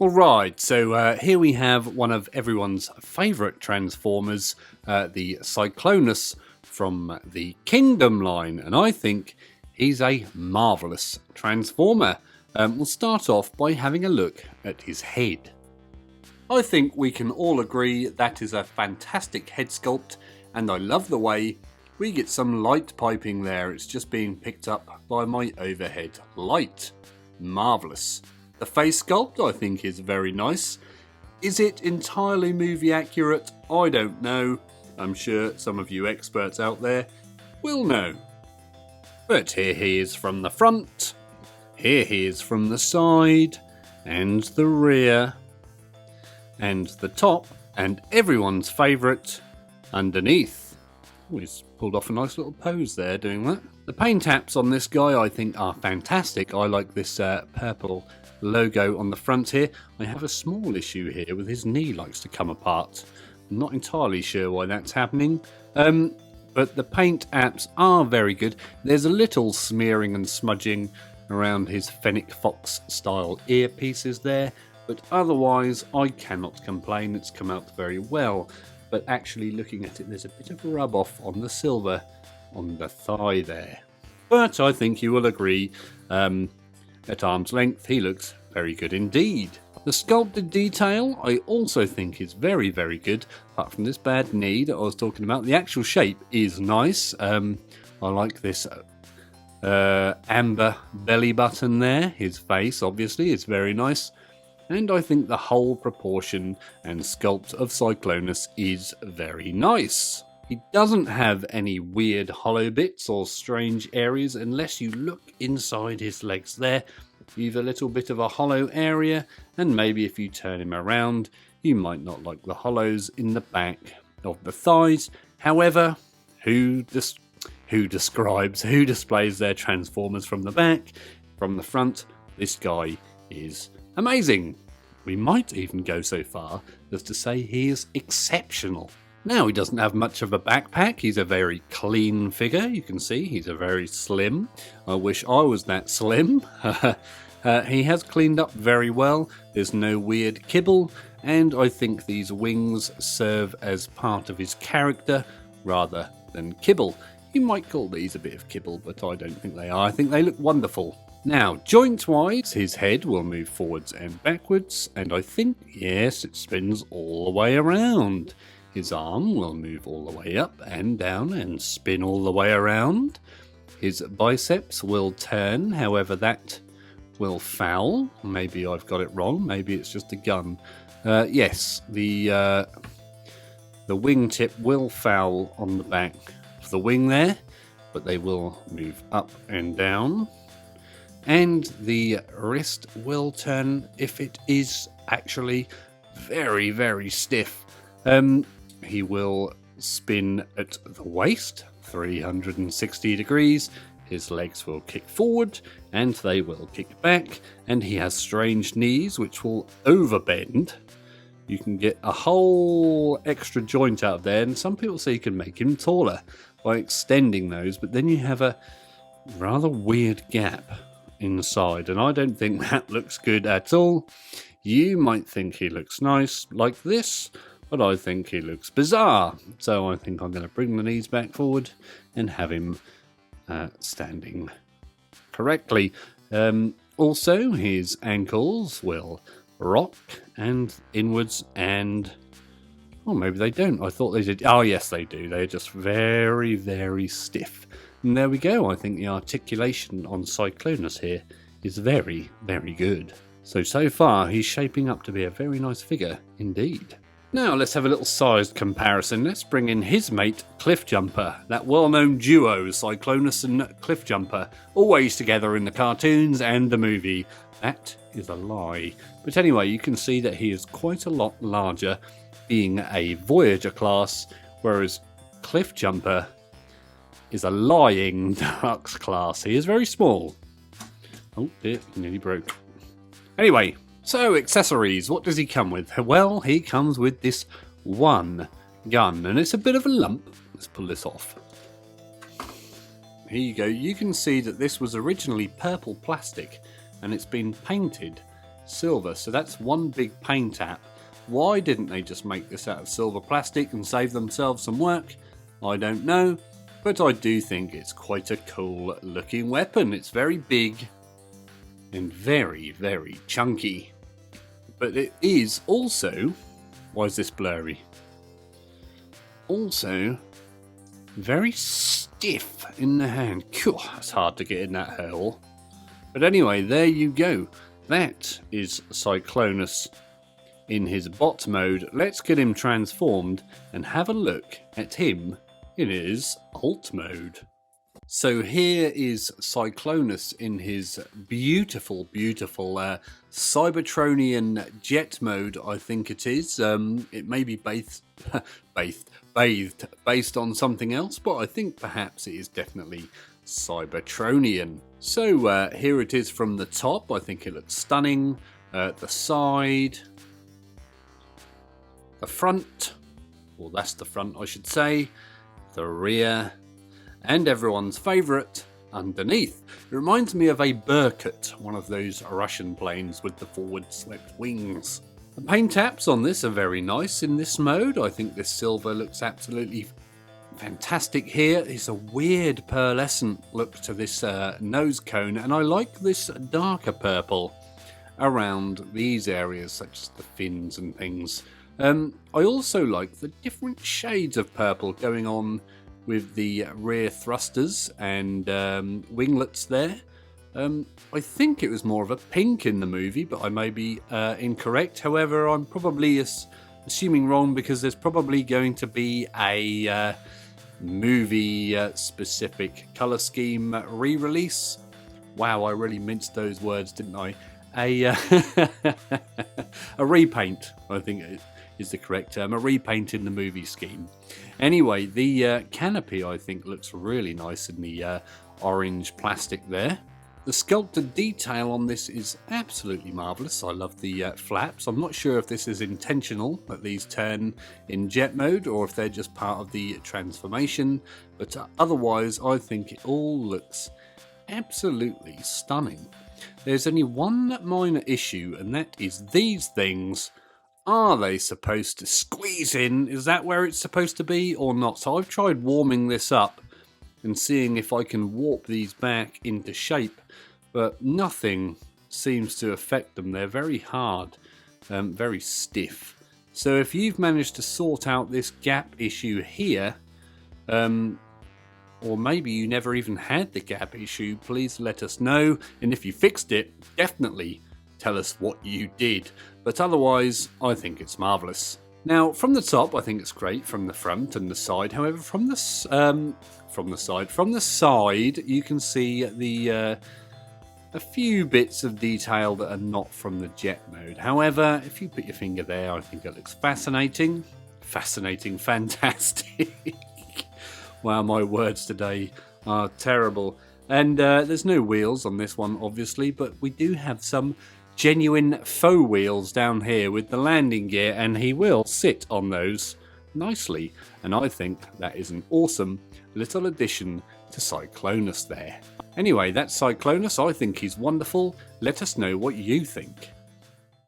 Alright, so here we have one of everyone's favourite Transformers, the Cyclonus from the Kingdom line, and I think he's a marvellous Transformer. We'll start off by having a look at his head. I think we can all agree that is a fantastic head sculpt, and I love the way we get some light piping there. It's just being picked up by my overhead light. Marvellous. The face sculpt I think is very nice. Is it entirely movie accurate? I don't know. I'm sure some of you experts out there will know. But here he is from the front, here he is from the side, and the rear, and the top, and everyone's favourite, underneath. Oh, he's pulled off a nice little pose there doing that. The paint apps on this guy I think are fantastic. I like this purple logo on the front here. I have a small issue here with his knee likes to come apart. I'm not entirely sure why that's happening. But the paint apps are very good. There's a little smearing and smudging around his Fennec Fox style earpieces there, but otherwise I cannot complain. It's come out very well. But actually looking at it, there's a bit of rub off on the silver on the thigh there. But I think you will agree, at arm's length he looks very good indeed. The sculpted detail I also think is very, very good. Apart from this bad knee that I was talking about, the actual shape is nice. I like this amber belly button there. His face obviously is very nice. And I think the whole proportion and sculpt of Cyclonus is very nice. He doesn't have any weird hollow bits or strange areas unless you look inside his legs there. You've a little bit of a hollow area, and maybe if you turn him around, you might not like the hollows in the back of the thighs. However, who displays their Transformers from the back? From the front, this guy is amazing. We might even go so far as to say he is exceptional. Now, he doesn't have much of a backpack. He's a very clean figure. You can see he's a very slim. I wish I was that slim. He has cleaned up very well. There's no weird kibble. And I think these wings serve as part of his character rather than kibble. You might call these a bit of kibble, but I don't think they are. I think they look wonderful. Now, joint-wise, his head will move forwards and backwards. And I think, yes, it spins all the way around. His arm will move all the way up and down and spin all the way around. His biceps will turn, however that will foul. Maybe I've got it wrong, maybe it's just a gun. Yes, the wingtip will foul on the back of the wing there, but they will move up and down. And the wrist will turn if it is actually very, very stiff. He will spin at the waist, 360 degrees. His legs will kick forward and they will kick back. And he has strange knees which will overbend. You can get a whole extra joint out there. And some people say you can make him taller by extending those. But then you have a rather weird gap inside. And I don't think that looks good at all. You might think he looks nice like this, but I think he looks bizarre. So I think I'm going to bring the knees back forward and have him standing correctly. Also, his ankles will rock and inwards and... oh, maybe they don't. I thought they did. Oh, yes, they do. They're just very, very stiff. And there we go. I think the articulation on Cyclonus here is very, very good. So far, he's shaping up to be a very nice figure indeed. Now, let's have a little sized comparison. Let's bring in his mate, Cliffjumper. That well-known duo, Cyclonus and Cliffjumper, always together in the cartoons and the movie. That is a lie. But anyway, you can see that he is quite a lot larger, being a Voyager class, whereas Cliffjumper is a lying Deluxe class. He is very small. Oh dear, nearly broke. Anyway, so accessories, what does he come with? Well, he comes with this one gun, and it's a bit of a lump. Let's pull this off. Here you go. You can see that this was originally purple plastic, and it's been painted silver. So that's one big paint app. Why didn't they just make this out of silver plastic and save themselves some work? I don't know, but I do think it's quite a cool looking weapon. It's very big and very, very chunky. But it is also, why is this blurry? Also very stiff in the hand. It's hard to get in that hole. But anyway, there you go. That is Cyclonus in his bot mode. Let's get him transformed and have a look at him in his alt mode. So here is Cyclonus in his beautiful, beautiful Cybertronian jet mode, I think it is. It may be based on something else, but I think perhaps it is definitely Cybertronian. So here it is from the top. I think it looks stunning. The side, the front, well, that's the front I should say, the rear, and everyone's favourite, underneath. It reminds me of a Berkut, one of those Russian planes with the forward swept wings. The paint apps on this are very nice in this mode. I think this silver looks absolutely fantastic here. It's a weird pearlescent look to this nose cone, and I like this darker purple around these areas such as the fins and things. I also like the different shades of purple going on with the rear thrusters and winglets there. I think it was more of a pink in the movie, but I may be incorrect. However, I'm probably assuming wrong because there's probably going to be a movie specific colour scheme re-release. Wow, I really minced those words, didn't I? A repaint, I think is the correct term. A repaint in the movie scheme. Anyway, the canopy I think looks really nice in the orange plastic there. The sculpted detail on this is absolutely marvellous. I love the flaps. I'm not sure if this is intentional that these turn in jet mode or if they're just part of the transformation, but otherwise I think it all looks absolutely stunning. There's only one minor issue, and that is these things. Are they supposed to squeeze in? Is that where it's supposed to be or not? So I've tried warming this up and seeing if I can warp these back into shape, but nothing seems to affect them. They're very hard, very stiff. So if you've managed to sort out this gap issue here, or maybe you never even had the gap issue, please let us know. And if you fixed it, definitely tell us what you did. But otherwise, I think it's marvellous. Now, from the top, I think it's great. From the front and the side, however, from the side, you can see the a few bits of detail that are not from the jet mode. However, if you put your finger there, I think it looks fascinating. Fascinating, fantastic. Wow, my words today are terrible. And there's no wheels on this one, obviously, but we do have some genuine faux wheels down here with the landing gear, and he will sit on those nicely. And I think that is an awesome little addition to Cyclonus there. Anyway, that's Cyclonus. I think he's wonderful. Let us know what you think.